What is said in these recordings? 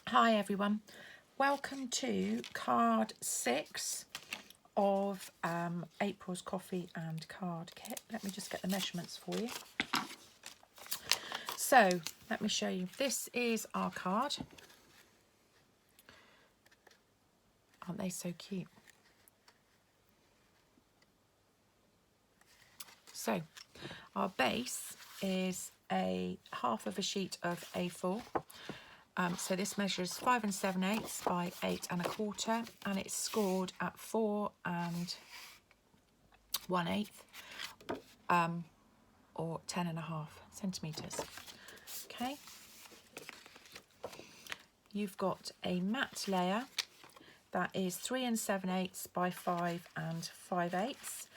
Hi everyone, welcome to card 6 of April's coffee and card kit. Let me just get the measurements for you. So let me show you, this is our card. Aren't they so cute? So our base is a half of a sheet of A4. So this measures 5 7/8 by 8 1/4, and it's scored at 4 1/8 or 10.5 centimetres. Okay, you've got a matte layer that is 3 7/8 by 5 5/8.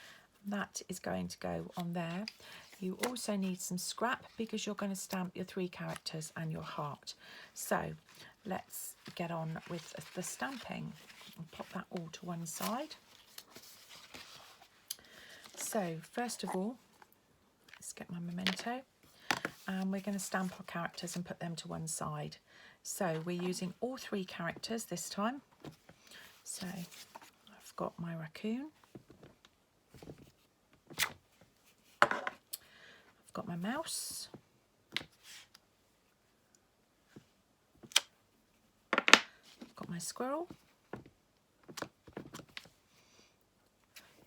That is going to go on there. You also need some scrap because you're going to stamp your 3 characters and your heart. So let's get on with the stamping and pop that all to one side. So first of all, let's get my memento, and we're going to stamp our characters and put them to one side. So we're using all 3 characters this time. So I've got my raccoon, I've got my mouse, I've got my squirrel.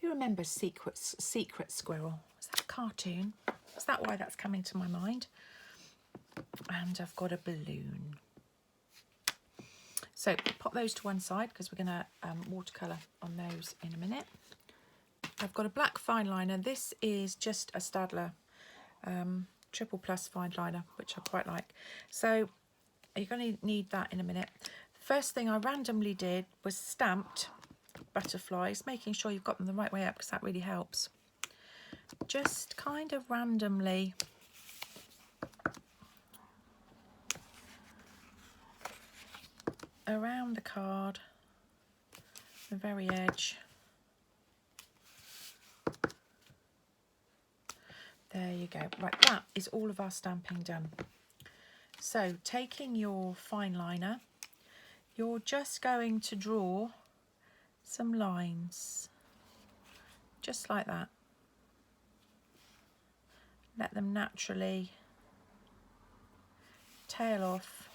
You remember Secret Squirrel? Is that a cartoon? Is that why that's coming to my mind? And I've got a balloon. So pop those to one side because we're going to watercolour on those in a minute. I've got a black fine liner. This is just a Staedtler Triple Plus fine liner, which I quite like. So you're going to need that in a minute. First thing I randomly did was stamped butterflies, making sure you've got them the right way up because that really helps. Just kind of randomly around the card, the very edge. There you go. Right, that is all of our stamping done. So taking your fine liner, you're just going to draw some lines, just like that. Let them naturally tail off.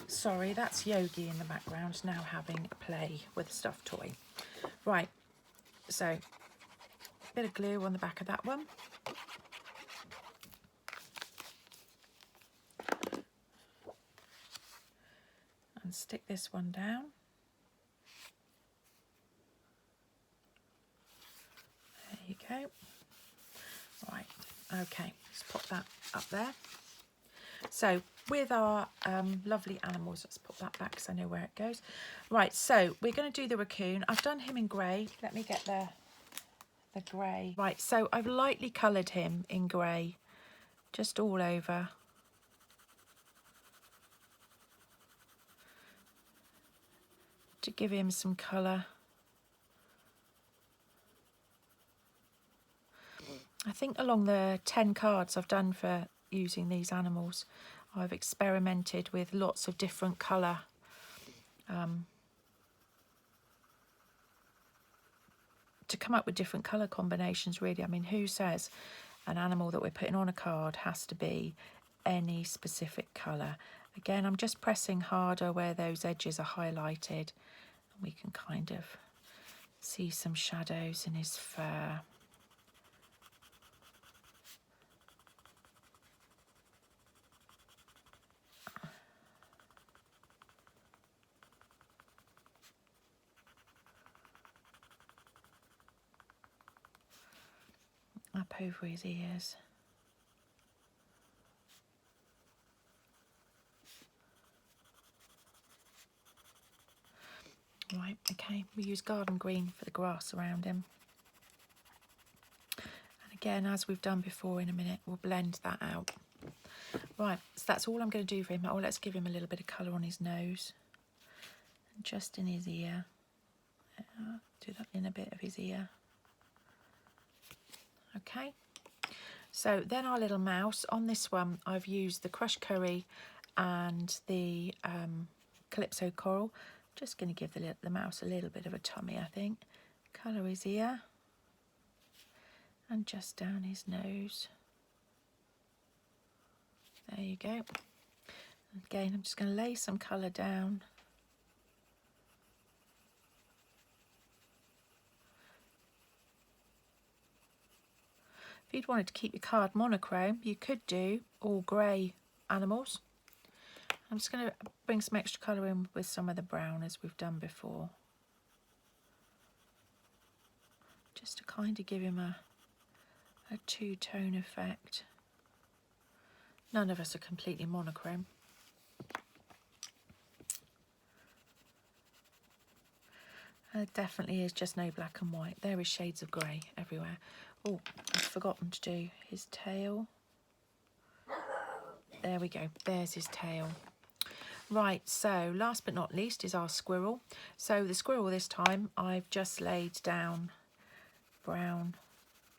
Sorry, that's Yogi in the background now having a play with a stuffed toy. Right, so a bit of glue on the back of that one. And stick this one down. There you go. Right, okay, let's pop that up there. So with our lovely animals, let's put that back because I know where it goes. Right, so we're going to do the raccoon. I've done him in grey. Let me get the grey. Right, so I've lightly coloured him in grey, just all over. To give him some colour. I think along the 10 cards I've done for using these animals, I've experimented with lots of different colour to come up with different colour combinations, really. I mean, who says an animal that we're putting on a card has to be any specific colour? Again, I'm just pressing harder where those edges are highlighted. And we can kind of see some shadows in his fur. Up over his ears. Right, okay, we use garden green for the grass around him. And again, as we've done before, in a minute, we'll blend that out. Right, so that's all I'm going to do for him. Oh, let's give him a little bit of colour on his nose. just in his ear. Do that in a bit of his ear. Okay, so then our little mouse. On this one I've used the crushed curry and the Calypso coral. Just going to give the mouse a little bit of a tummy, I think. Colour his ear and just down his nose. There you go. Again, I'm just going to lay some colour down. If you'd wanted to keep your card monochrome, you could do all grey animals. I'm just going to bring some extra colour in with some of the brown as we've done before. Just to kind of give him a two-tone effect. None of us are completely monochrome. There definitely is just no black and white. There is shades of grey everywhere. Oh, I've forgotten to do his tail. There we go, there's his tail. Right, so last but not least is our squirrel. So the squirrel this time, I've just laid down brown,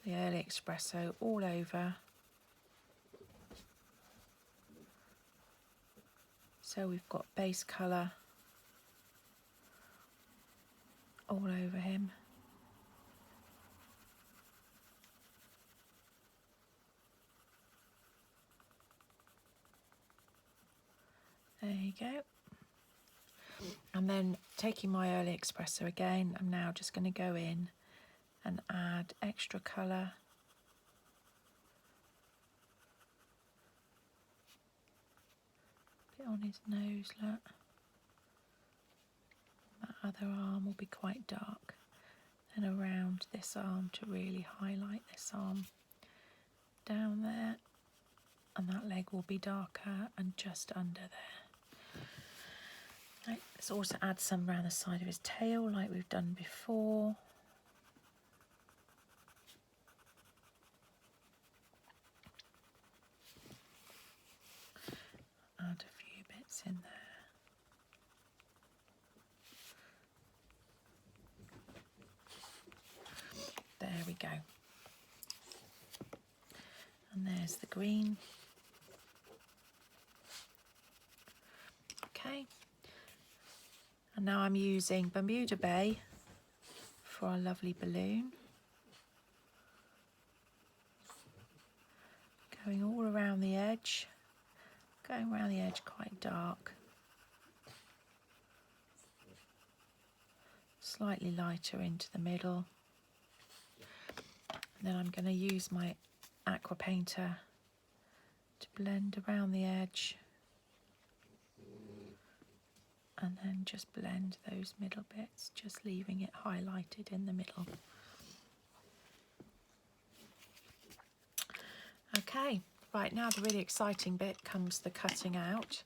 the early espresso all over. So we've got base colour all over him. There you go. And then taking my early espresso again, I'm now just going to go in and add extra colour. Bit on his nose, look. That other arm will be quite dark. And around this arm to really highlight this arm down there. And that leg will be darker and just under there. Right, let's also add some around the side of his tail like we've done before. Add a few bits in there. There we go. And there's the green. Okay. And now I'm using Bermuda Bay for our lovely balloon. Going all around the edge. Going around the edge quite dark. Slightly lighter into the middle. And then I'm going to use my aqua painter to blend around the edge. And then just blend those middle bits, just leaving it highlighted in the middle. Okay, right, now the really exciting bit comes the cutting out.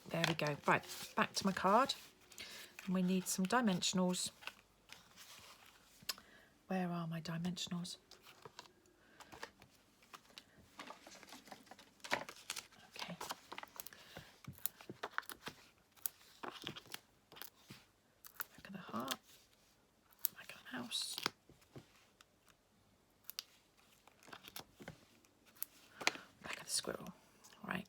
There we go. Right, back to my card. And we need some dimensionals. Where are my dimensionals? Okay. Back of the heart. Back of the house. Back of the squirrel. Right.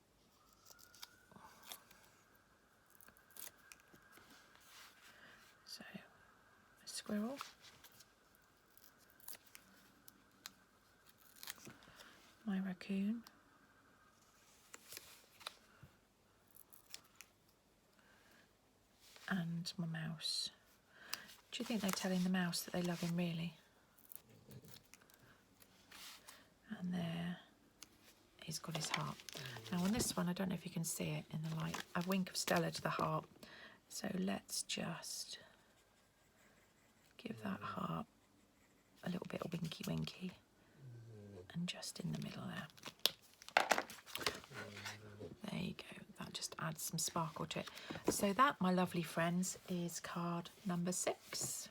So, a squirrel. My raccoon. And my mouse. Do you think they're telling the mouse that they love him really? And there he's got his heart. Now on this one, I don't know if you can see it in the light, a wink of Stella to the heart. So let's just give that heart a little bit of winky winky. And just in the middle there. There you go. That just adds some sparkle to it. So that, my lovely friends, is card number 6.